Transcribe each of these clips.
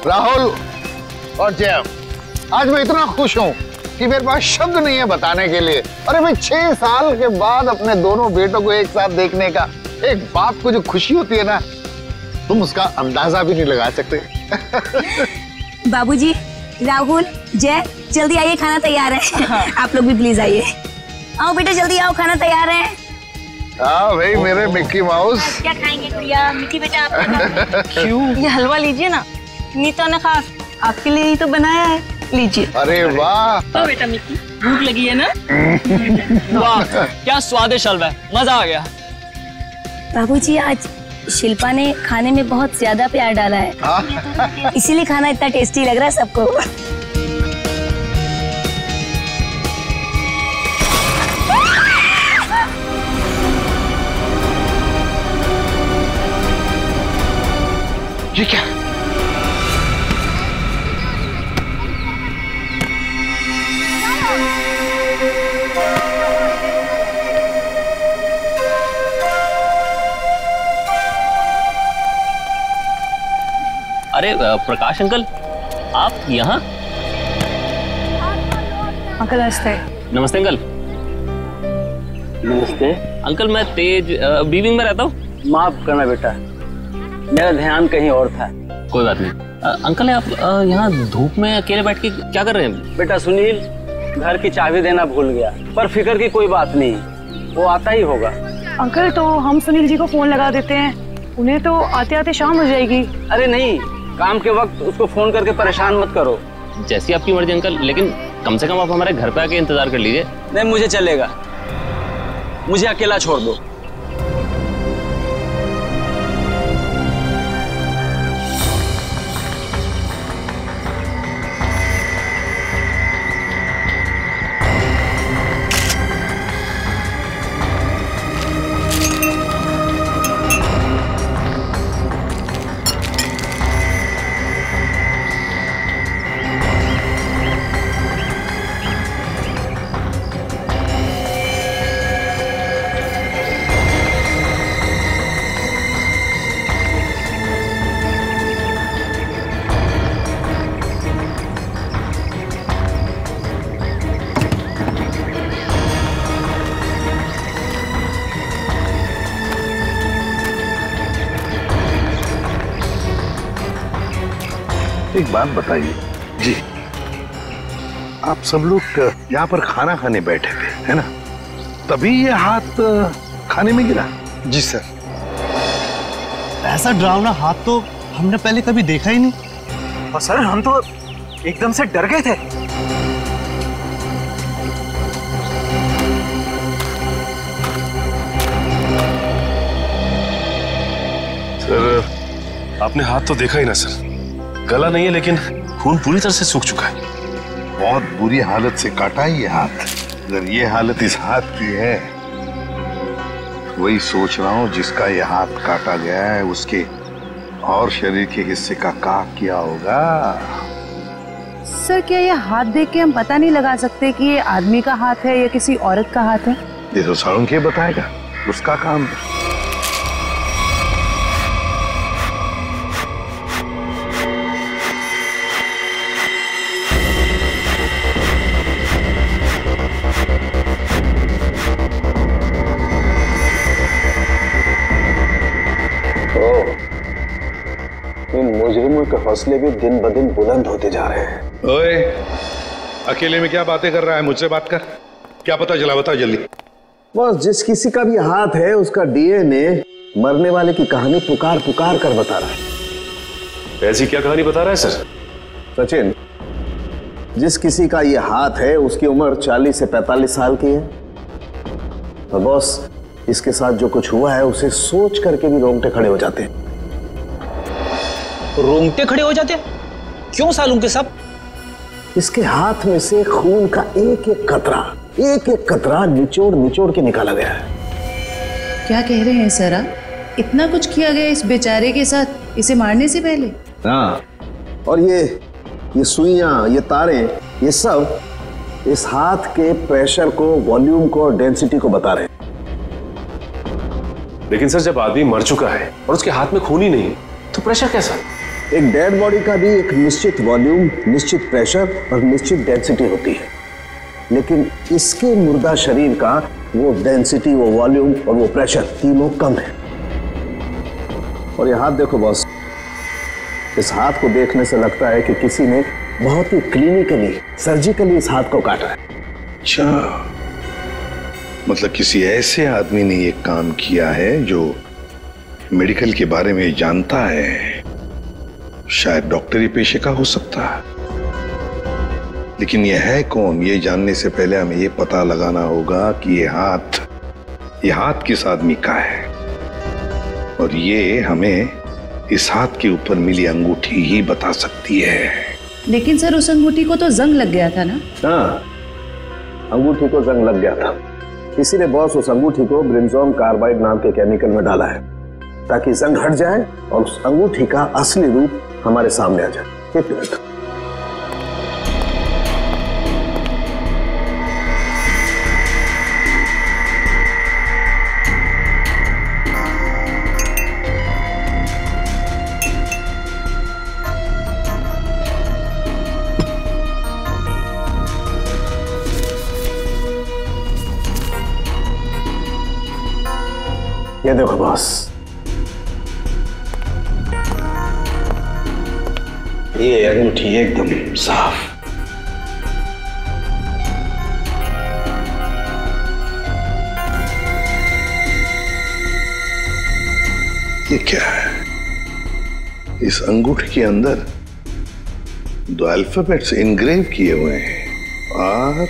राहुल और जय, आज मैं इतना खुश हूँ कि मेरे पास शब्द नहीं है बताने के लिए। अरे भाई 6 साल के बाद अपने दोनों बेटों को एक साथ देखने का एक बाप को जो खुशी होती है ना, तुम उसका अंदाजा भी नहीं लगा सकते। बाबूजी, राहुल, जय, जल्दी आइए, खाना तैयार है। आप लोग भी प्लीज आइए। आओ बेटा, जल्दी आओ, खाना तैयार है। हाँ भाई मेरे मिक्की माउस। क्या खाएंगे गुड़िया? मिक्की बेटा आप क्यों? ये हलवा लीजिए ना, नीता ने खास आपके लिए ही तो बनाया है, लीजिए। अरे वाह। तो बेटा मिक्की, भूख लगी है ना? वाह क्या स्वादिष्ट हलवा है, मजा आ गया। बाबूजी, आज शिल्पा ने खाने में बहुत ज्यादा प्यार डाला है, इसीलिए खाना इतना टेस्टी लग रहा है सबको। ये क्या? अरे प्रकाश अंकल, आप यहाँ? अंकल नमस्ते। नमस्ते अंकल। नमस्ते अंकल मैं तेज बीविंग में रहता हूँ। माफ करना बेटा, मेरा ध्यान कहीं और था। कोई बात नहीं। अंकल आप यहाँ धूप में अकेले बैठ के क्या कर रहे हैं? बेटा सुनील घर की चाबी देना भूल गया, पर फिक्र की कोई बात नहीं, वो आता ही होगा। अंकल तो हम सुनील जी को फोन लगा देते हैं, उन्हें तो आते आते शाम हो जाएगी। अरे नहीं, काम के वक्त उसको फोन करके परेशान मत करो। जैसी आपकी मर्जी अंकल, लेकिन कम से कम आप हमारे घर पे आके इंतजार कर लीजिए। नहीं मुझे चलेगा, मुझे अकेला छोड़ दो। एक बात बताइए जी, आप सब लोग यहाँ पर खाना खाने बैठे थे है ना, तभी ये हाथ खाने में गिरा? जी सर। ऐसा डरावना हाथ तो हमने पहले कभी देखा ही नहीं, और सर हम तो एकदम से डर गए थे। सर आपने हाथ तो देखा ही ना सर, गला नहीं है लेकिन खून पूरी तरह से सूख चुका है। बहुत बुरी हालत से काटा है ये हाथ। अगर ये हालत इस हाथ की है, वही सोच रहा हूँ जिसका ये हाथ काटा गया है उसके और शरीर के हिस्से का क्या किया होगा। सर क्या ये हाथ देख के हम पता नहीं लगा सकते कि ये आदमी का हाथ है या किसी औरत का हाथ है? ये तो साळुंखे बताएगा, उसका काम है। मुजरिमों के हौसले भी दिन ब दिन बुलंद होते जा रहे हैं। ओए, अकेले में क्या बातें कर रहा है? मुझसे बात कर, क्या पता चला, बताओ जल्दी। बस जिस किसी का भी हाथ है उसका डीएनए मरने वाले की कहानी पुकार पुकार कर बता रहा है। ऐसी क्या कहानी बता रहा है सर? सचिन, जिस किसी का ये हाथ है उसकी उम्र 40 से 45 साल की है, और बॉस इसके साथ जो कुछ हुआ है उसे सोच करके भी रोंगटे खड़े हो जाते हैं। रोंगटे खड़े हो जाते? क्यों सालूंके साहब? इसके हाथ में से खून का एक एक कतरा निचोड़ निचोड़ के निकाला गया है। क्या कह रहे हैं सर आप? इतना कुछ किया गया इस बेचारे के साथ इसे मारने से पहले? हाँ, और ये सुइयां, ये तारे, ये सब इस हाथ के प्रेशर को, वॉल्यूम को और डेंसिटी को बता रहे हैं। लेकिन सर जब आदमी मर चुका है और उसके हाथ में खून ही नहीं तो प्रेशर कैसा? एक डेड बॉडी का भी एक निश्चित वॉल्यूम, निश्चित प्रेशर और निश्चित डेंसिटी होती है, लेकिन इसके मुर्दा शरीर का वो डेंसिटी, वो वॉल्यूम और वो प्रेशर तीनों कम है। और ये हाथ देखो बॉस, इस हाथ को देखने से लगता है कि किसी ने बहुत ही क्लिनिकली, सर्जिकली इस हाथ को काटा है। अच्छा, मतलब किसी ऐसे आदमी ने ये काम किया है जो मेडिकल के बारे में जानता है। शायद डॉक्टरी पेशे का हो सकता है, लेकिन ये है कौन, ये जानने से पहले हमें ये पता लगाना होगा कि ये हाथ किस आदमी का है। और ये हमें इस हाथ के ऊपर मिली अंगूठी ही बता सकती है। लेकिन सर उस अंगूठी को तो जंग लग गया था ना? हाँ, अंगूठी को जंग लग गया था, इसीलिए बॉस उस अंगूठी को ब्रिंजोन कार्बाइड नाम के केमिकल में डाला है ताकि जंग हट जाए और उस अंगूठी का असली रूप हमारे सामने आ जाए। एक मिनट। ये देखो बॉस, ये अंगूठी एकदम साफ। ये क्या है? इस अंगूठी के अंदर दो अल्फाबेट्स इनग्रेव किए हुए हैं, आर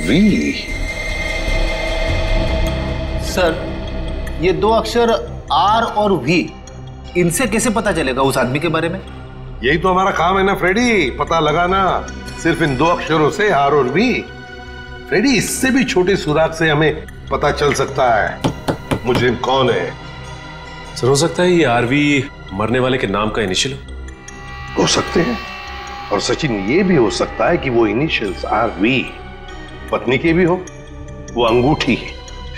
वी। सर, ये दो अक्षर आर और वी, इनसे कैसे पता चलेगा उस आदमी के बारे में? यही तो हमारा काम है ना फ्रेडी, पता लगाना। सिर्फ इन दो अक्षरों से, आर और वी। फ्रेडी, इससे भी छोटे सुराग से हमें पता चल सकता है मुजरिम कौन है। सर, हो सकता है ये आरवी मरने वाले के नाम का इनिशियल हो सकते हैं। और सचिन, ये भी हो सकता है कि वो इनिशियल्स आर वी पत्नी के भी हो। वो अंगूठी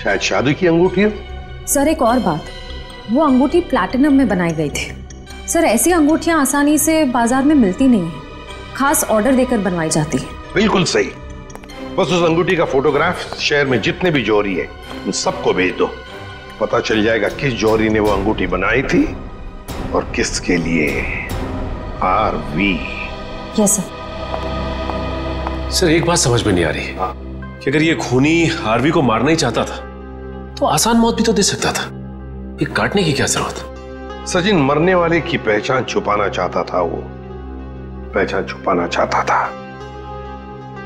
शायद शादी की अंगूठी हो। सर, एक और बात, वो अंगूठी प्लैटिनम में बनाई गई थी। सर, ऐसी अंगूठियां आसानी से बाजार में मिलती नहीं है, खास ऑर्डर देकर बनवाई जाती है। बिल्कुल सही। बस उस अंगूठी का फोटोग्राफ शहर में जितने भी जौहरी है उन सबको भेज दो। पता चल जाएगा किस जौहरी ने वो अंगूठी बनाई थी और किसके लिए। R V. Yes sir. Sir, एक बात समझ में नहीं आ रही कि अगर ये खूनी आरवी को मारना ही चाहता था तो आसान मौत भी तो दे सकता था, ये काटने की क्या जरूरत? सचिन, मरने वाले की पहचान छुपाना चाहता था, वो पहचान छुपाना चाहता था।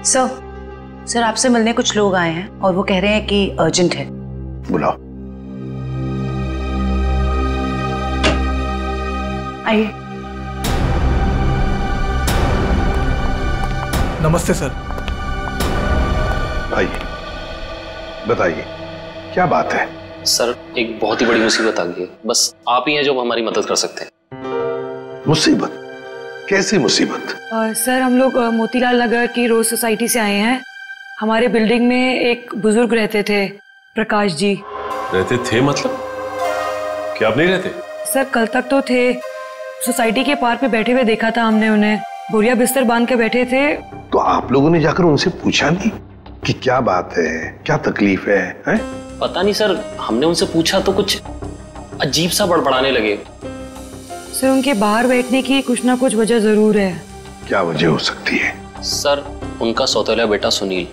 सर आपसे मिलने कुछ लोग आए हैं और वो कह रहे हैं कि अर्जेंट है। बुलाओ। आइए। नमस्ते सर। आइए, बताइए क्या बात है? सर, एक बहुत ही बड़ी मुसीबत आ गई है, बस आप ही हैं जो हमारी मदद कर सकते हैं। मुसीबत? कैसी मुसीबत? सर, हम लोग मोतीलाल नगर की रोज सोसाइटी से आए हैं। हमारे बिल्डिंग में एक बुजुर्ग रहते थे, प्रकाश जी। रहते थे मतलब? क्या आप नहीं रहते? सर, कल तक तो थे। सोसाइटी के पार्क में बैठे हुए देखा था हमने उन्हें, बोरिया बिस्तर बांध के बैठे थे। तो आप लोगों ने जाकर उनसे पूछा नहीं कि क्या बात है, क्या तकलीफ है, हैं? पता नहीं सर, हमने उनसे पूछा तो कुछ अजीब सा बड़बड़ाने लगे। सर, उनके बाहर बैठने की कुछ ना कुछ वजह जरूर है। क्या वजह हो सकती है? सर, उनका सौतेला बेटा सुनील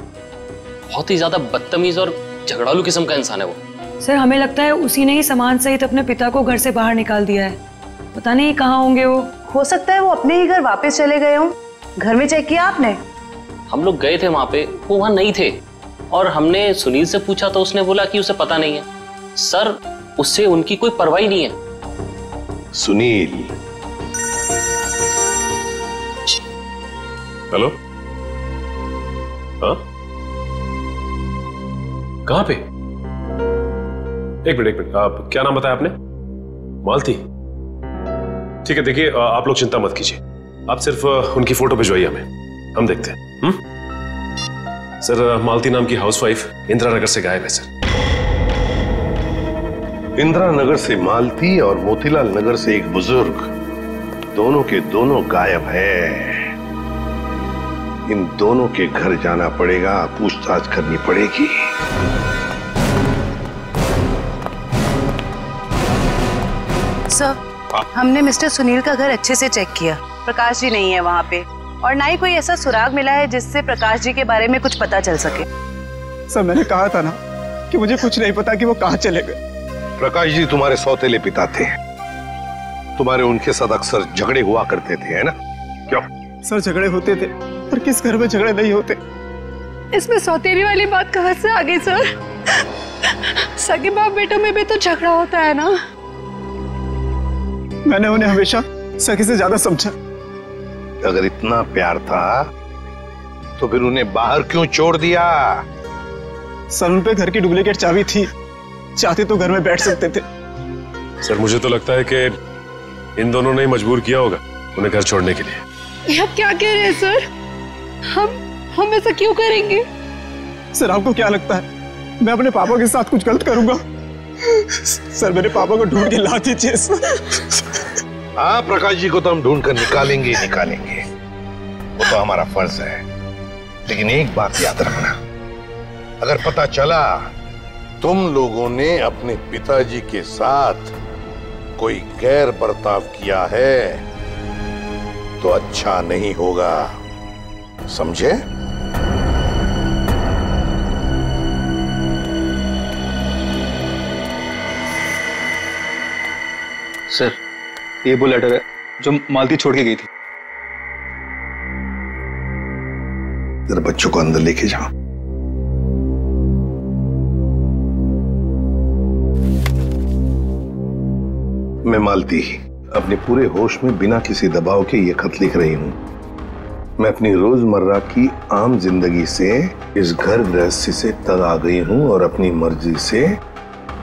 बहुत ही ज्यादा बदतमीज और झगड़ालू किस्म का इंसान है वो। सर, हमें लगता है उसी ने ही सामान सहित अपने पिता को घर से बाहर निकाल दिया है। पता नहीं कहाँ होंगे वो। हो सकता है वो अपने ही घर वापस चले गए हों। घर में चेक किया आपने? हम लोग गए थे वहां पे, वो वहां नहीं थे और हमने सुनील से पूछा तो उसने बोला कि उसे पता नहीं है। सर, उससे उनकी कोई परवाह नहीं है। सुनील? हेलो, हाँ, कहाँ पे? एक मिनट, आप क्या नाम बताया आपने? मालती? ठीक है, देखिए आप लोग चिंता मत कीजिए, आप सिर्फ उनकी फोटो भिजवाइए हमें, हम देखते हैं। सर, मालती नाम की हाउसवाइफ इंदिरा नगर से गायब है सर। इंदिरा नगर से मालती और मोतीलाल नगर से एक बुजुर्ग दोनों के दोनों गायब है। इन दोनों के घर जाना पड़ेगा, पूछताछ करनी पड़ेगी। सर, हमने मिस्टर सुनील का घर अच्छे से चेक किया। प्रकाश जी नहीं है वहाँ पे, और ना ही कोई ऐसा सुराग मिला है जिससे प्रकाश जी के बारे में कुछ पता चल सके। सर, मैंने कहा था ना कि मुझे कुछ नहीं पता कि वो कहाँ चले गए। प्रकाश जी तुम्हारे सौतेले पिता थे, तुम्हारे उनके साथ अक्सर झगड़े हुआ करते थे, है ना? क्यों? सर, झगड़े होते थे, पर किस घर में झगड़े नहीं होते। इसमें सौतेली वाली बात कहाँ से आ गई सर? सगे बाप बेटों में भी तो झगड़ा होता है ना। मैंने उन्हें हमेशा सगे से ज्यादा समझा। अगर इतना प्यार था तो फिर उन्हें बाहर क्यों छोड़ दिया? सर, उन पे घर की डुप्लीकेट चाबी थी, चाहते तो घर में बैठ सकते थे। सर, मुझे तो लगता है कि इन दोनों ने मजबूर किया होगा उन्हें घर छोड़ने के लिए। आप क्या कह रहे हैं सर? हम ऐसा क्यों करेंगे? सर, आपको क्या लगता है मैं अपने पापा के साथ कुछ गलत करूंगा? सर, मेरे पापा को ढूंढ के ला दीजिए। हाँ, प्रकाश जी को तो हम ढूंढ कर निकालेंगे। वो तो हमारा फर्ज है। लेकिन एक बात याद रखना, अगर पता चला तुम लोगों ने अपने पिताजी के साथ कोई गैर बर्ताव किया है तो अच्छा नहीं होगा, समझे? सर, ये वो लेटर है जो मालती छोड़ के गई थी। जरा बच्चों को अंदर लेके जाओ। मैं मालती अपने पूरे होश में बिना किसी दबाव के ये खत लिख रही हूं। मैं अपनी रोजमर्रा की आम जिंदगी से इस घर गृहस्थी से तंग आ गई हूं और अपनी मर्जी से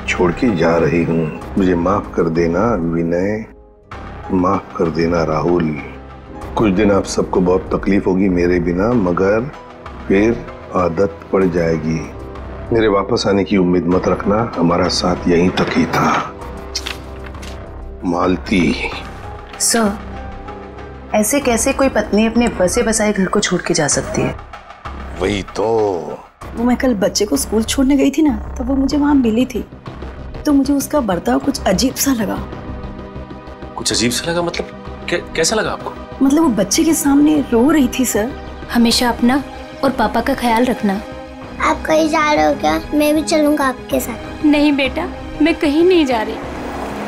छोड़ के जा रही हूं। मुझे माफ कर देना विनय, माफ कर देना राहुल। कुछ दिन आप सबको बहुत तकलीफ होगी मेरे बिना, मगर फिर आदत पड़ जाएगी। मेरे वापस आने की उम्मीद मत रखना, हमारा साथ यहीं तक ही था। मालती। सर, ऐसे कैसे कोई पत्नी अपने बसे बसाए घर को छोड़ के जा सकती है? वही तो। वो मैं कल बच्चे को स्कूल छोड़ने गई थी ना, तो वो मुझे वहां मिली थी, तो मुझे उसका बर्ताव कुछ अजीब सा लगा। कुछ अजीब सा लगा मतलब? कैसा लगा आपको? मतलब वो बच्चे के सामने रो रही थी। सर, हमेशा अपना और पापा का ख्याल रखना। आप कहीं जा रहे हो क्या? मैं भी चलूंगा आपके साथ। नहीं बेटा, मैं कहीं नहीं जा रही।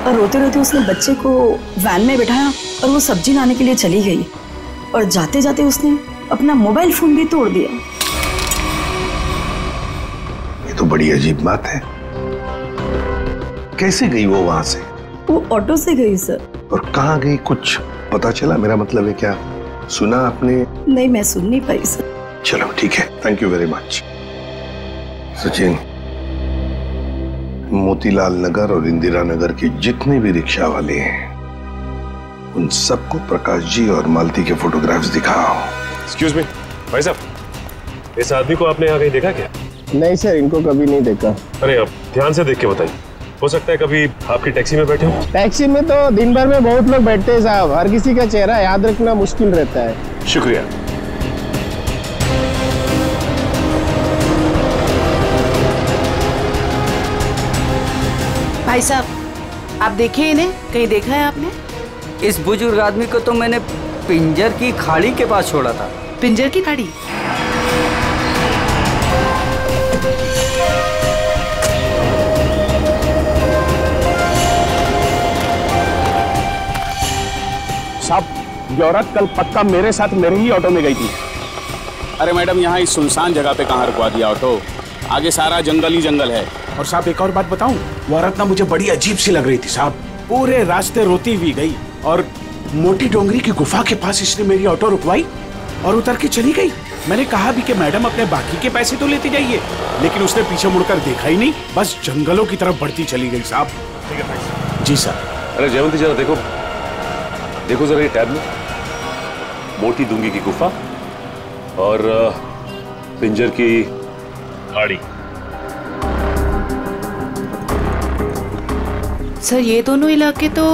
और रोते रोते उसने बच्चे को वैन में बैठाया और वो सब्जी लाने के लिए चली गई, और जाते जाते उसने अपना मोबाइल फोन भी तोड़ दिया। ये तो बड़ी अजीब बात है। कैसे गई वो वहां से? वो ऑटो से गई सर। और कहाँ गई कुछ पता चला? मेरा मतलब है क्या सुना आपने? नहीं, मैं सुन नहीं पाई सर। चलो ठीक है, thank you very much. Sachin, Motilal Nagar और इंदिरा नगर के जितने भी रिक्शा वाले हैं उन सबको प्रकाश जी और मालती के फोटोग्राफ्स दिखाओ। एक्सक्यूज मी, भाई साहब, इस आदमी को आपने यहाँ कहीं देखा क्या? नहीं सर, इनको कभी नहीं देखा। अरे अब ध्यान से देख के बताइए, हो सकता है कभी आपकी टैक्सी में बैठे हो। टैक्सी में तो दिन भर में बहुत लोग बैठते हैं साहब, हर किसी का चेहरा याद रखना मुश्किल रहता है। शुक्रिया। भाई साहब, आप देखिए इन्हें, कहीं देखा है आपने? इस बुजुर्ग आदमी को तो मैंने पिंजर की खाड़ी के पास छोड़ा था। पिंजर की खाड़ी? साहब, ये औरत कल पक्का मेरे साथ मेरे ही ऑटो में गई थी। अरे मैडम, यहाँ इस सुनसान जगह पे कहाँ रुकवा दिया ऑटो? आगे सारा जंगल ही जंगल है। और साहब एक और बात बताऊं, वो औरत ना मुझे बड़ी अजीब सी लग रही थी साहब। पूरे रास्ते रोती हुई गई और मोटी डोंगरी की गुफा के पास इसने मेरी ऑटो रुकवाई और उतर के चली गई। मैंने कहा भी कि मैडम अपने बाकी के पैसे तो लेते जाइए, लेकिन उसने पीछे मुड़कर देखा ही नहीं, बस जंगलों की तरफ बढ़ती चली गई साहब। जी सर। अरे जयवंती, जरा देखो देखो जरा ये टैब में, मोटी डूंगी की गुफा और पिंजर की खाड़ी। सर, ये दोनों इलाके तो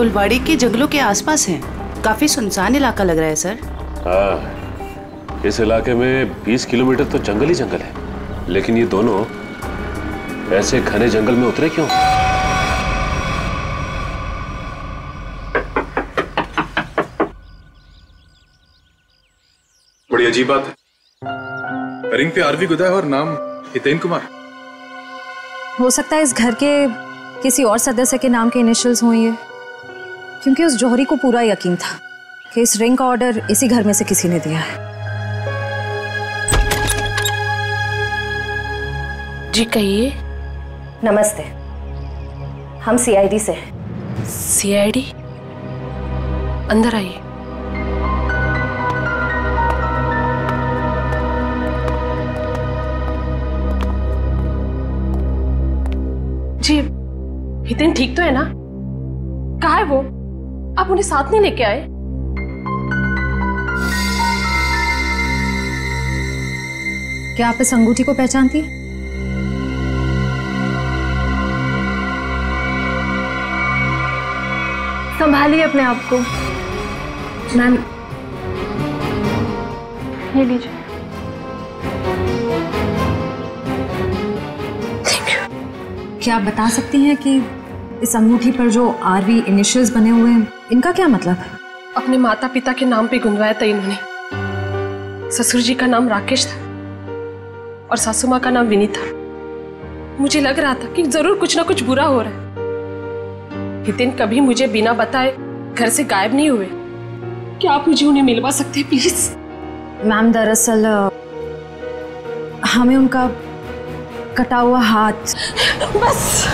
कुलवाड़ी के जंगलों के आसपास हैं। काफी सुनसान इलाका लग रहा है सर। हाँ, इस इलाके में 20 किलोमीटर तो जंगल ही जंगल है, लेकिन ये दोनों ऐसे घने जंगल में उतरे क्यों? बड़ी अजीब बात है, रिंग पे आरवी गुदा है और नाम हितेन कुमार। हो सकता है इस घर के किसी और सदस्य के नाम के इनिशियल्स हों ये, क्योंकि उस जौहरी को पूरा यकीन था कि इस रिंग का ऑर्डर इसी घर में से किसी ने दिया है। जी कहिए। नमस्ते, हम सीआईडी से हैं। सीआईडी? अंदर आइए। जी हितेन ठीक तो है ना? कहाँ है वो? आप उन्हें साथ नहीं लेके आए? क्या आप इस अंगूठी को पहचानती हैं? संभालिए अपने आप को। मैम ये लीजिए। क्या आप बता सकती हैं कि इस अंगूठी पर जो आरवी इनिशियल्स बने हुए हैं, इनका क्या मतलब है? अपने माता पिता के नाम पे गुंदवाया था इन्होंने। ससुर जी का नाम राकेश था और सासू माँ का नाम विनीता। मुझे लग रहा था कि जरूर कुछ ना कुछ बुरा हो रहा है। हितेन कभी मुझे बिना बताए घर से गायब नहीं हुए। क्या आप मुझे उन्हें मिलवा सकते हैं प्लीज? मैम दरअसल हमें उनका कटा हुआ हाथ। बस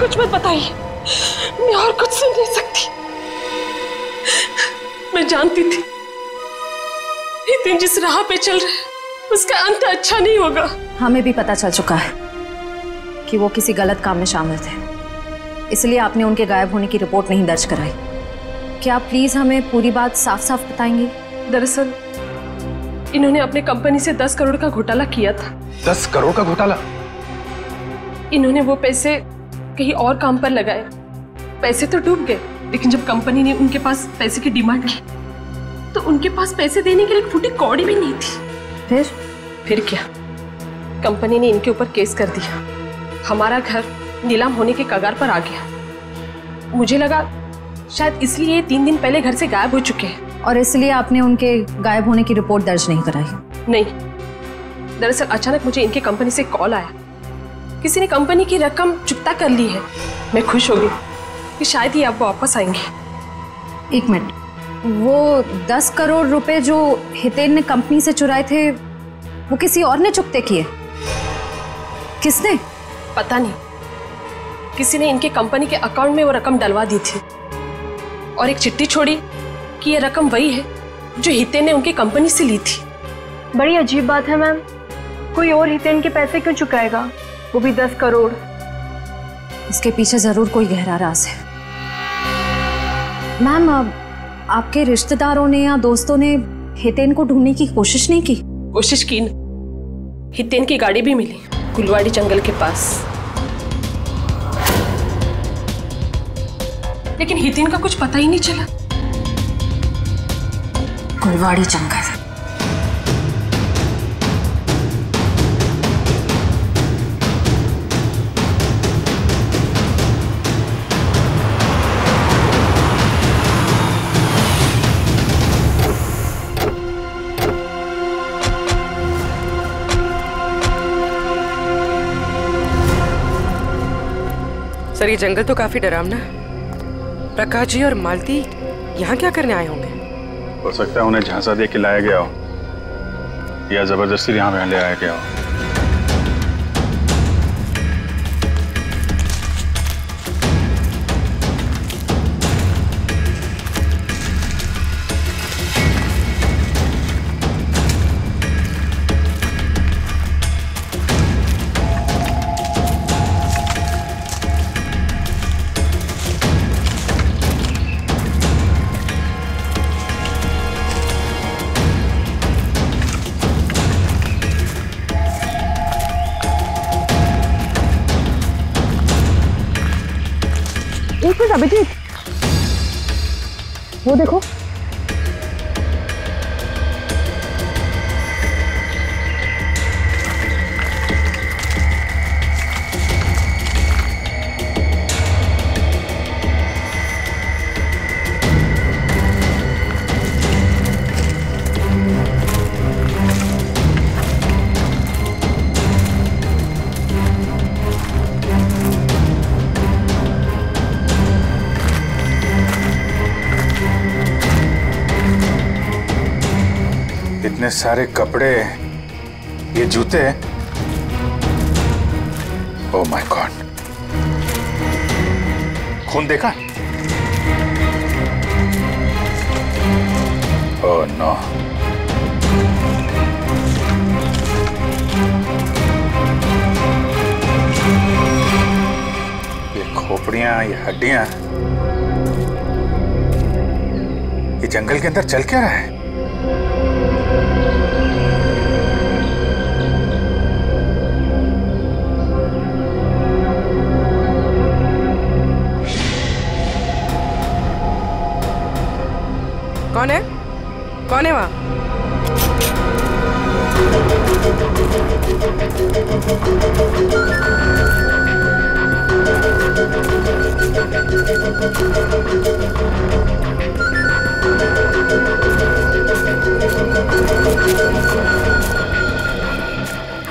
कुछ मत बताइए, मैं और कुछ सुन नहीं सकती। मैं जानती थी हितेन जिस राह पे चल रहे हैं उसका अंत अच्छा नहीं होगा। हमें भी पता चल चुका है कि वो किसी गलत काम में शामिल थे, इसलिए आपने उनके गायब होने की रिपोर्ट नहीं दर्ज कराई। क्या आप प्लीज हमें पूरी बात साफ साफ बताएंगी? दरअसल इन्होंने अपने कंपनी से 10 करोड़ का घोटाला किया था। 10 करोड़ का घोटाला? इन्होंने वो पैसे कहीं और काम पर लगाए। पैसे तो डूब गए, लेकिन जब कंपनी ने उनके पास पैसे की डिमांड की तो उनके पास पैसे देने के लिए फूटी कौड़ी भी नहीं थी। फिर क्या, कंपनी ने इनके ऊपर केस कर दिया। हमारा घर नीलाम होने के कगार पर आ गया। मुझे लगा शायद इसलिए 3 दिन पहले घर से गायब हो चुके हैं। और इसलिए आपने उनके गायब होने की रिपोर्ट दर्ज नहीं कराई? नहीं, दरअसल अचानक मुझे इनके कंपनी से कॉल आया, किसी ने कंपनी की रकम चुकता कर ली है। मैं खुश हो गई कि शायद ही अब वापस आएंगे। एक मिनट, वो 10 करोड़ रुपए जो हितेन ने कंपनी से चुराए थे वो किसी और ने चुकते किए? किसने? पता नहीं, किसी ने इनके कंपनी के अकाउंट में वो रकम डलवा दी थी और एक चिट्ठी छोड़ी कि ये रकम वही है जो हितेन ने उनकी कंपनी से ली थी। बड़ी अजीब बात है मैम, कोई और हितेन के पैसे क्यों चुकाएगा, वो भी 10 करोड़? इसके पीछे जरूर कोई गहरा राज है। मैम, आपके रिश्तेदारों ने या दोस्तों ने हितेन को ढूंढने की कोशिश नहीं की? कोशिश की न, हितेन की गाड़ी भी मिली कुलवाड़ी जंगल के पास, लेकिन हितेन का कुछ पता ही नहीं चला। कुलवाड़ी जंगल। सर, ये जंगल तो काफी डरावना है। प्रकाश जी और मालती यहाँ क्या करने आए होंगे? हो सकता है उन्हें झांसा दे के लाया गया हो या जबरदस्ती यहाँ ले आया गया हो। अभिजीत, वो देखो। इतने सारे कपड़े, ये जूते, ओह माय गॉड, खून देखा? ओह नो, ये खोपड़ियां, ये हड्डियां, ये जंगल के अंदर चल क्या रहा है? कौन है? कौन है वहां?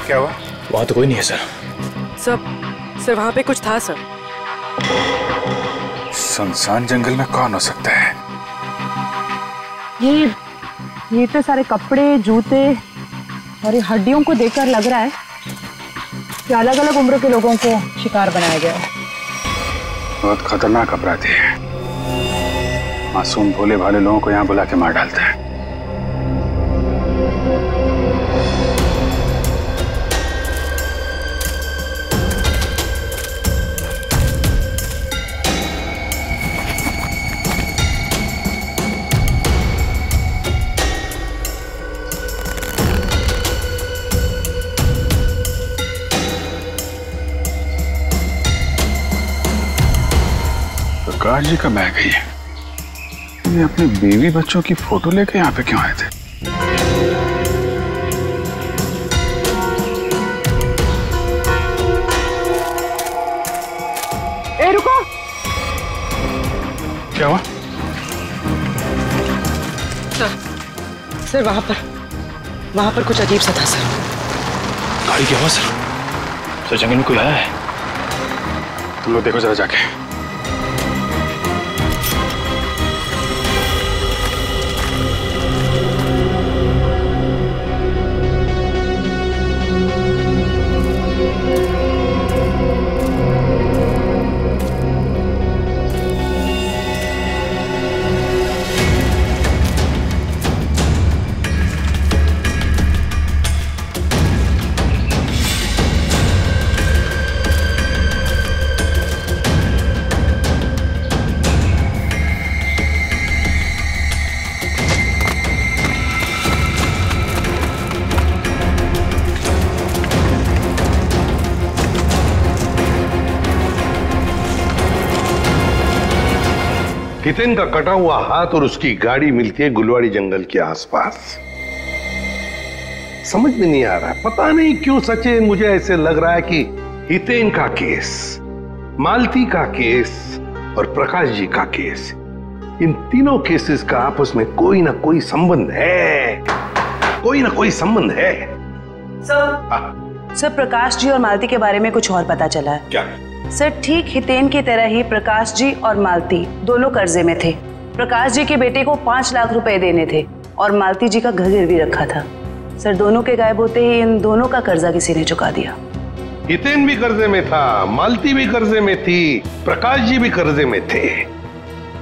क्या हुआ? वहां तो कोई नहीं है सर। सर वहां पे कुछ था सर। सुनसान जंगल में कौन हो सकता है? ये तो सारे कपड़े, जूते और ये हड्डियों को देखकर लग रहा है कि अलग अलग उम्र के लोगों को शिकार बनाया गया है। बहुत खतरनाक अपराधी है, मासूम भोले भाले लोगों को यहाँ बुला के मार डालता है। प्रकाश जी का बैग है ये अपने बीवी बच्चों की फोटो लेके यहाँ पे क्यों आए थे? ए रुको! क्या हुआ? सर वहां पर कुछ अजीब सा था सर। गाड़ी की आवाज सर, जंगल में कोई आया है। तुम लोग देखो जरा जाके। हितेन का कटा हुआ हाथ और उसकी गाड़ी मिलती है गुलवाड़ी जंगल के आसपास। समझ में नहीं आ रहा, पता नहीं क्यों सचिन, मुझे ऐसे लग रहा है कि हितेन का केस, मालती का केस और प्रकाश जी का केस, इन तीनों केसेस का आपस में कोई ना कोई संबंध है, कोई ना कोई संबंध है। सर प्रकाश जी और मालती के बारे में कुछ और पता चला है। क्या? सर ठीक हितेन की तरह ही प्रकाश जी और मालती दोनों कर्जे में थे। प्रकाश जी के बेटे को 5 लाख रुपए देने थे और मालती जी का घर गिरवी रखा था। सर दोनों के गायब होते ही इन दोनों का कर्जा किसी ने चुका दिया। हितेन भी कर्जे में था, मालती भी कर्जे में थी, प्रकाश जी भी कर्जे में थे।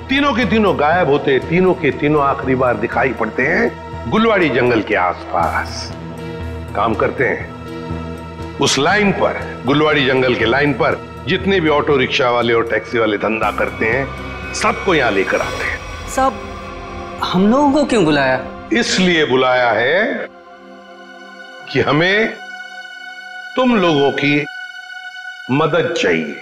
तीनों के तीनों गायब होते, तीनों के तीनों आखिरी बार दिखाई पड़ते हैं गुलवाड़ी जंगल के आसपास। काम करते हैं उस लाइन पर, गुलवाड़ी जंगल के लाइन पर जितने भी ऑटो रिक्शा वाले और टैक्सी वाले धंधा करते हैं, सबको यहां लेकर आते हैं। सब हम लोगों को क्यों बुलाया? इसलिए बुलाया है कि हमें तुम लोगों की मदद चाहिए।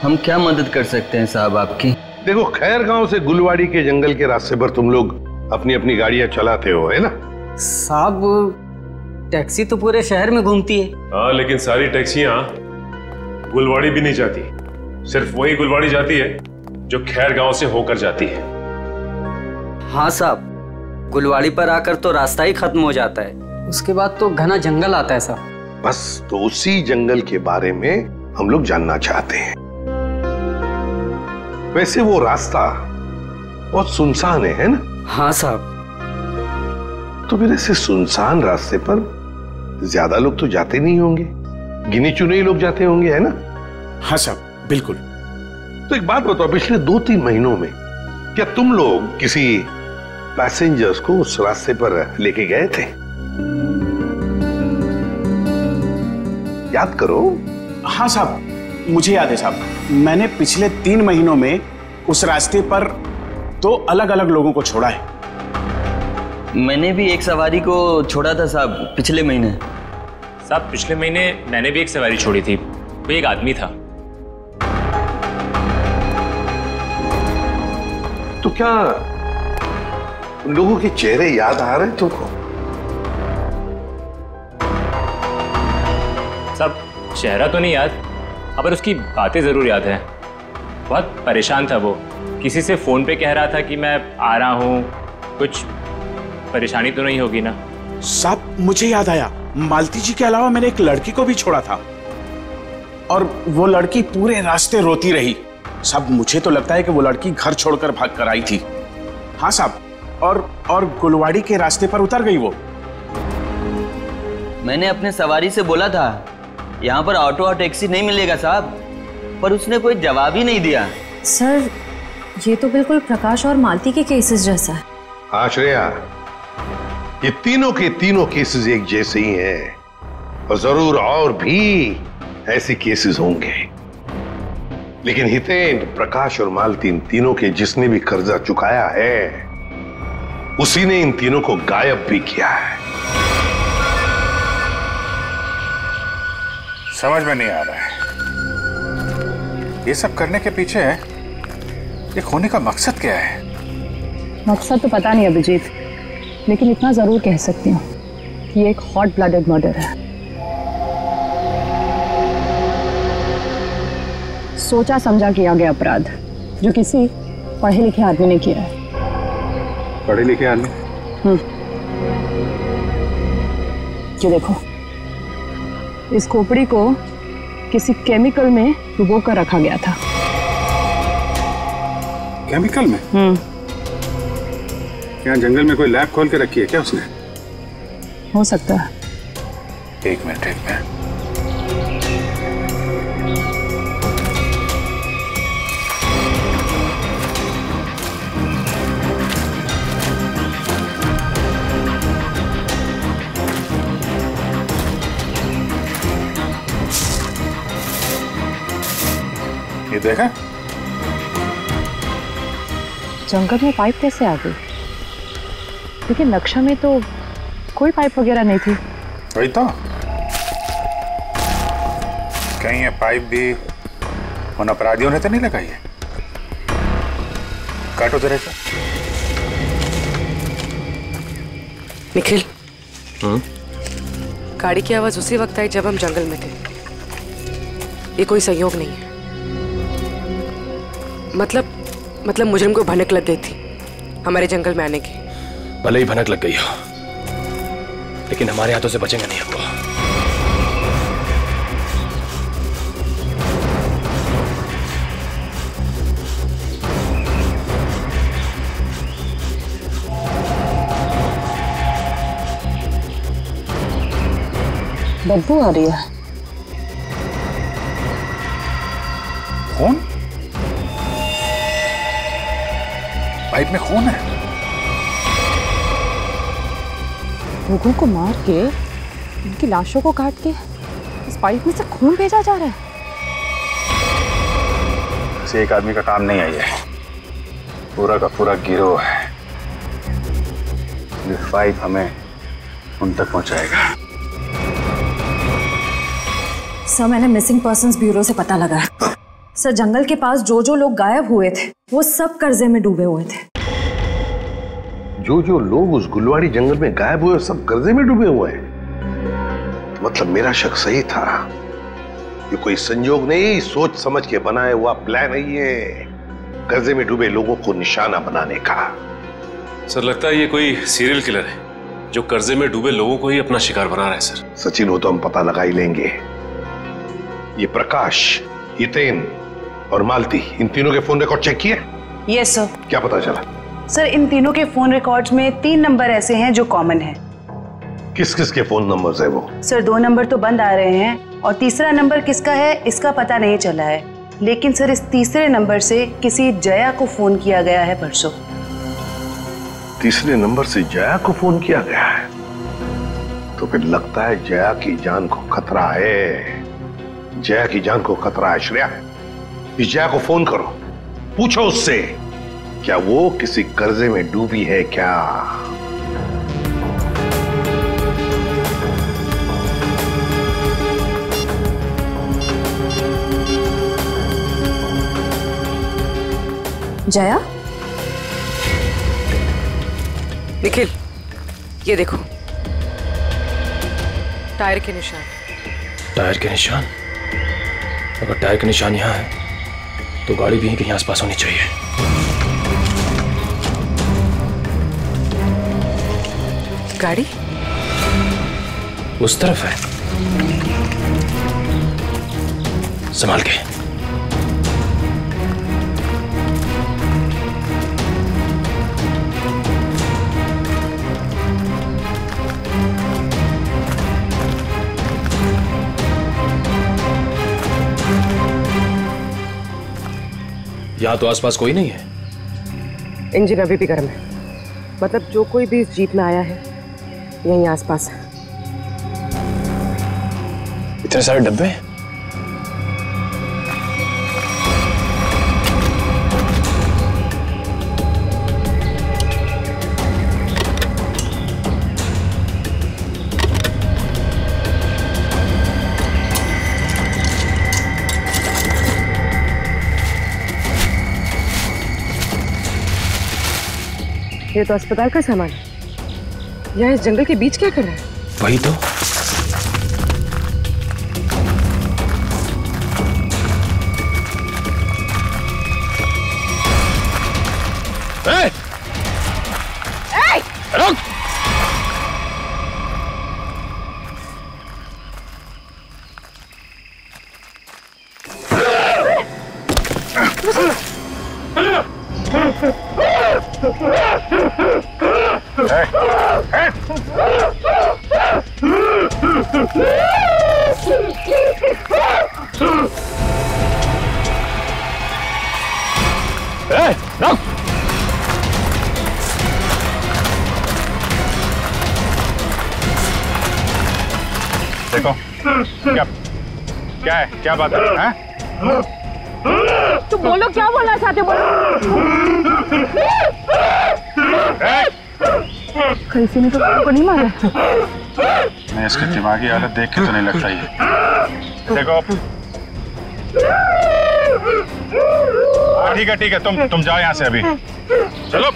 हम क्या मदद कर सकते हैं साहब आपकी? देखो, खैर गांव से गुलवाड़ी के जंगल के रास्ते पर तुम लोग अपनी अपनी गाड़ियां चलाते हो, है ना? साहब, टैक्सी तो पूरे शहर में घूमती है। हाँ, लेकिन सारी टैक्सियां गुलवाड़ी भी नहीं जाती। सिर्फ वही गुलवाड़ी जाती है जो खैर गांव से होकर जाती है। हाँ साहब, गुलवाड़ी पर आकर तो रास्ता ही खत्म हो जाता है, उसके बाद तो घना जंगल आता है साहब। बस तो उसी जंगल के बारे में हम लोग जानना चाहते हैं। वैसे वो रास्ता बहुत सुनसान है ना? हाँ साहब। तो फिर ऐसे सुनसान रास्ते पर ज्यादा लोग तो जाते नहीं होंगे, गिने चुने ही लोग जाते होंगे, है ना? हाँ साहब, बिल्कुल। तो एक बात बताओ, पिछले 2-3 महीनों में क्या तुम लोग किसी पैसेंजर्स को उस रास्ते पर लेके गए थे? याद करो। हाँ साहब, मुझे याद है साहब। मैंने पिछले 3 महीनों में उस रास्ते पर 2 अलग अलग लोगों को छोड़ा है। मैंने भी एक सवारी को छोड़ा था साहब पिछले महीने। साहब, पिछले महीने मैंने भी एक सवारी छोड़ी थी। वो एक आदमी था। तो क्या उन लोगों के चेहरे याद आ रहे तुमको? साहब, चेहरा तो नहीं याद, पर उसकी बातें जरूर याद है। बहुत परेशान था वो, किसी से फोन पे कह रहा था कि मैं आ रहा हूँ, कुछ परेशानी तो नहीं होगी ना? साहब, मुझे याद आया, मालती जी के अलावा मैंने एक लड़की को भी छोड़ा था और वो लड़की पूरे रास्ते रोती रही। साहब, मुझे तो लगता है कि वो लड़की घर छोड़कर भाग कर आई थी। हाँ साहब, और गुलवाड़ी के रास्ते पर उतर गई वो। मैंने अपने सवारी से बोला था यहाँ पर ऑटो और टैक्सी नहीं मिलेगा साहब, पर उसने कोई जवाब ही नहीं दिया। सर, ये तो बिल्कुल प्रकाश और मालती के केसेस जैसा है। हाँ श्रेया, ये तीनों के तीनों केसेस एक जैसे ही हैं और जरूर और भी ऐसे केसेस होंगे। लेकिन हितेन, प्रकाश और मालती, इन तीनों के जिसने भी कर्जा चुकाया है उसी ने इन तीनों को गायब भी किया है। समझ में नहीं आ रहा है ये सब करने के पीछे ये खोने का मकसद क्या है? मकसद तो पता नहीं अभिजीत, लेकिन इतना जरूर कह सकती हूँ कि ये एक हॉट ब्लडेड मर्डर है। सोचा समझा किया गया अपराध जो किसी पढ़े लिखे आदमी ने किया है। पढ़े लिखे आदमी? ये देखो, इस खोपड़ी को किसी केमिकल में डुबो कर रखा गया था। केमिकल में? क्या जंगल में कोई लैब खोल के रखी है क्या उसने? हो सकता है। एक मिनट। ये देखा? जंगल में पाइप कैसे आ गई? लेकिन नक्शा में तो कोई पाइप वगैरह नहीं थी। वही तो, कहीं ये पाइप भी उन अपराधियों ने तो नहीं लगाई है? काटो जरा सा। निखिल, गाड़ी की आवाज उसी वक्त आई जब हम जंगल में थे। ये कोई संयोग नहीं है। मतलब मुजरिम को भनक लग गई थी हमारे जंगल में आने की। भले ही भनक लग गई हो, लेकिन हमारे हाथों से बचेंगे नहीं हमको। बदबू आ रही है। खून? पाइप में खून है? लोगों को मार के, उनकी लाशों को काट के इस पाइप में से खून भेजा जा रहा है। किसी एक आदमी का काम नहीं है, ये पूरा का पूरा गिरोह है। ये पाइप हमें उन तक पहुंचाएगा। सर, मैंने मिसिंग पर्संस ब्यूरो से पता लगा। सर जंगल के पास जो जो लोग गायब हुए थे वो सब कर्जे में डूबे हुए थे। जो जो लोग उस गुलवाड़ी जंगल में गायब हुए सब कर्जे में डूबे हुए हैं। तो मतलब मेरा शक सही था। ये कोई संयोग नहीं, सोच समझ के बनाया हुआ प्लान है ये, कर्जे में डूबे लोगों को निशाना बनाने का। सर लगता है ये कोई सीरियल किलर है जो कर्जे में डूबे लोगों को ही अपना शिकार बना रहा है। सर सचिन, हो तो हम पता लगा ही लेंगे। ये प्रकाश, हितेन और मालती, इन तीनों के फोन रिकॉर्ड चेक किए? Yes sir. क्या पता चला? सर इन तीनों के फोन रिकॉर्ड्स में 3 नंबर ऐसे हैं जो कॉमन हैं। किस किस के फोन नंबर्स है वो? सर 2 नंबर तो बंद आ रहे हैं और तीसरा नंबर किसका है इसका पता नहीं चला है। लेकिन सर इस तीसरे नंबर से किसी जया को फोन किया गया है परसों। तीसरे नंबर से जया को फोन किया गया है? तो फिर लगता है जया की जान को खतरा है। जया की जान को खतरा है। श्रेया, इस जया को फोन करो, पूछो उससे क्या वो किसी कर्जे में डूबी है क्या। जया? निखिल, ये देखो टायर के निशान। टायर के निशान? अगर टायर के निशान यहाँ है तो गाड़ी भी कहीं आसपास होनी चाहिए। गाड़ी उस तरफ है, संभाल के। यहाँ तो आसपास कोई नहीं है। इंजन अभी भी गर्म है, मतलब जो कोई भी इस जीप में आया है यहीं आसपास है। इतने सारे डब्बे? ये तो अस्पताल का सामान है। यहाँ इस जंगल के बीच क्या कर रहा है? वही तो। रुक! देखो क्या क्या है, क्या बात है? तो बोलो क्या बोलना चाहते हो? किसी ने तो को नहीं मारा। मैं इसकी दिमागी हालत देख के तो नहीं लगता ये। देखो ठीक है तुम जाओ यहाँ से अभी। चलो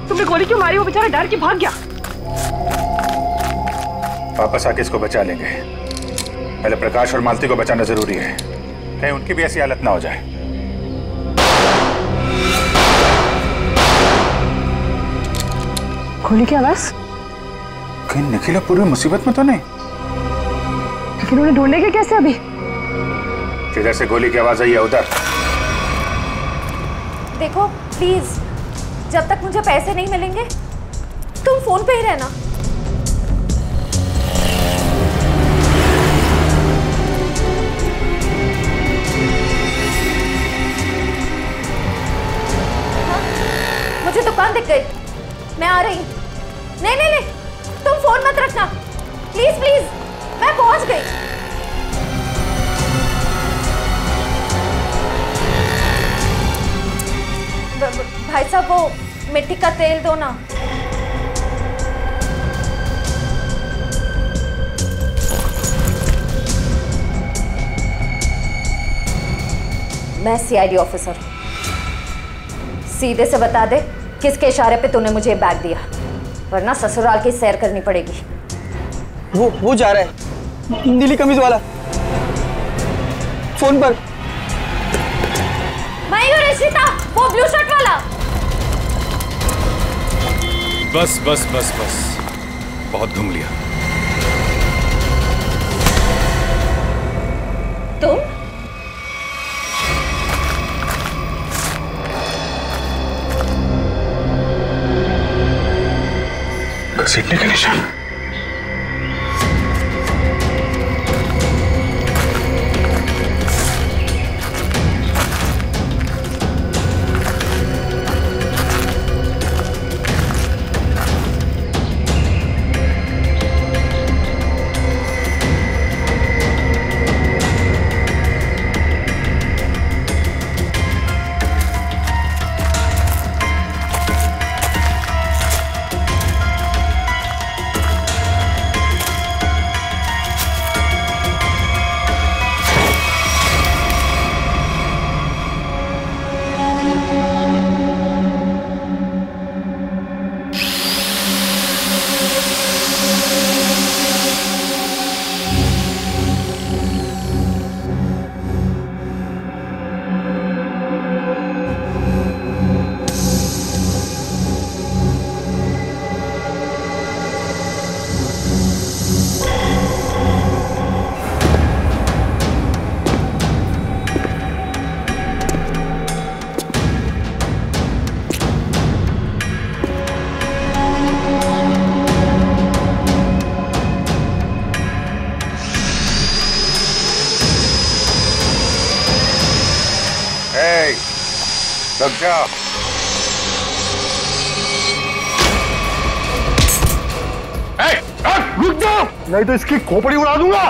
तुमने गोली क्यों मारी? वो बेचारा डर के भाग गया। वापस आके इसको बचा लेंगे। पहले प्रकाश और मालती को बचाना जरूरी है, कहीं उनकी भी ऐसी हालत ना हो जाए। गोली की आवाज? कहीं निखिल पूरी मुसीबत में तो नहीं? लेकिन उन्हें ढूंढेंगे कैसे अभी? जिधर से गोली की आवाज आई है उधर। देखो प्लीज, जब तक मुझे पैसे नहीं मिलेंगे तुम फोन पे ही रहना। मुझे दुकान दिख गई, मैं आ रही। नहीं, तुम फोन मत रखना प्लीज प्लीज, मैं पहुंच गई। भाई साहब वो मिट्टी का तेल दो ना। मैं सीआईडी ऑफिसर हूँ। सीधे से बता दे किसके इशारे पे तूने मुझे बैग दिया, वरना ससुराल की सैर करनी पड़ेगी। वो जा रहा है, नीली कमीज वाला, फोन पर। मयूर ऋषिता, वो ब्लू शर्ट वाला। बस बस बस बस, बहुत घूम लिया। तुम? घसीटने का निशान। रुक जाओ। रुक जाओ, नहीं तो इसकी खोपड़ी उड़ा दूंगा।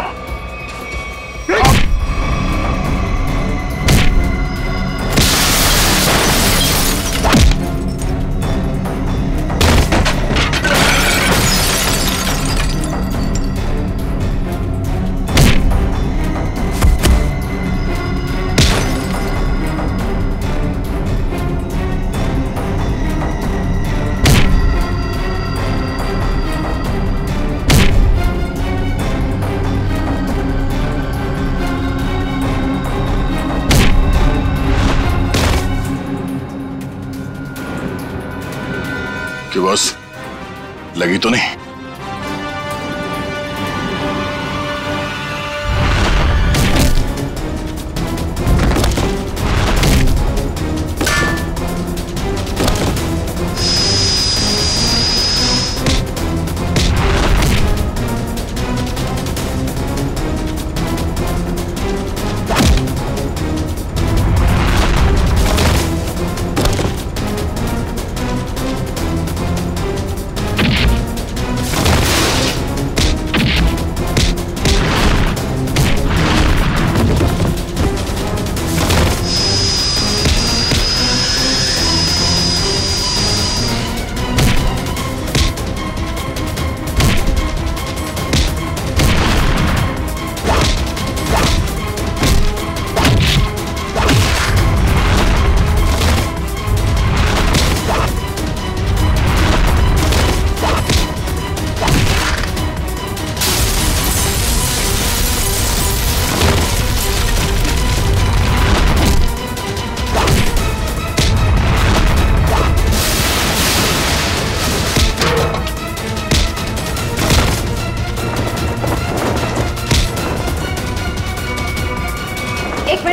कि बस लगी तो नहीं?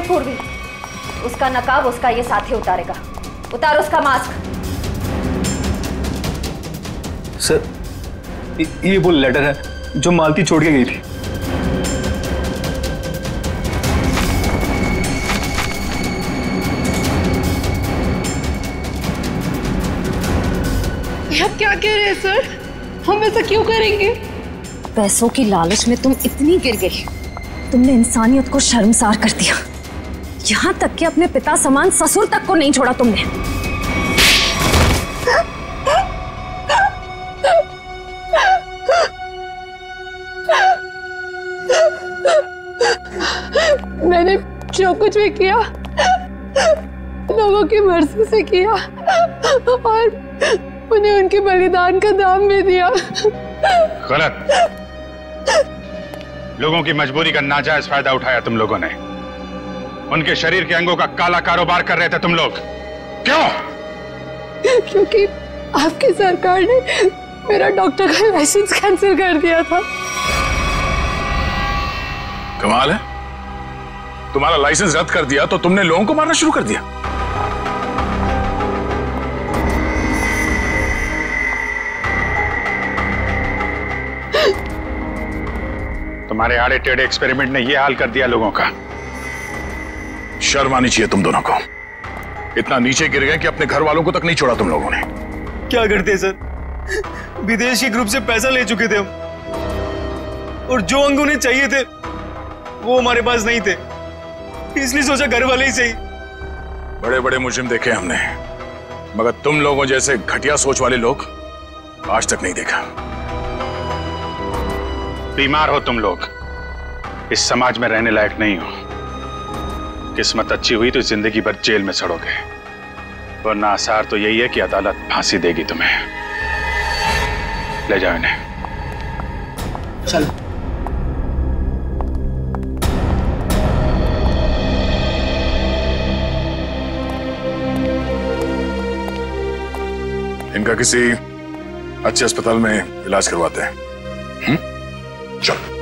पूर्वी, उसका नकाब उसका ये साथी उतारेगा। उतार उसका मास्क। सर, ये वो लेटर है जो मालती छोड़ के गई थी। आप क्या कह रहे हैं सर? हम ऐसा क्यों करेंगे? पैसों की लालच में तुम इतनी गिर गई, तुमने इंसानियत को शर्मसार कर दिया। यहाँ तक कि अपने पिता समान ससुर तक को नहीं छोड़ा तुमने। मैंने जो कुछ भी किया लोगों की मर्जी से किया और उन्हें उनके बलिदान का दाम भी दिया। गलत। लोगों की मजबूरी का नाजायज फायदा उठाया तुम लोगों ने। उनके शरीर के अंगों का काला कारोबार कर रहे थे तुम लोग। क्यों? क्योंकि आपकी सरकार ने मेरा डॉक्टर का लाइसेंस कैंसिल कर दिया था। कमाल है, तुम्हारा लाइसेंस रद्द कर दिया तो तुमने लोगों को मारना शुरू कर दिया। तुम्हारे आड़े टेढ़े एक्सपेरिमेंट ने यह हाल कर दिया लोगों का। शर्म आनी चाहिए तुम दोनों को। इतना नीचे गिर गए कि अपने घर वालों को तक नहीं छोड़ा तुम लोगों ने। क्या करते सर, विदेशी ग्रुप से पैसा ले चुके थे हम, और जो अंग उन्हें चाहिए थे वो हमारे पास नहीं थे, इसलिए सोचा घर वाले ही सही। बड़े बड़े मुजरिम देखे हमने, मगर तुम लोगों जैसे घटिया सोच वाले लोग आज तक नहीं देखा। बीमार हो तुम लोग, इस समाज में रहने लायक नहीं हो। किस्मत अच्छी हुई तो जिंदगी भर जेल में सड़ोगे, वरना आसार तो यही है कि अदालत फांसी देगी तुम्हें। ले जाओ इन्हें। चल। इनका किसी अच्छे अस्पताल में इलाज करवाते हैं। चलो।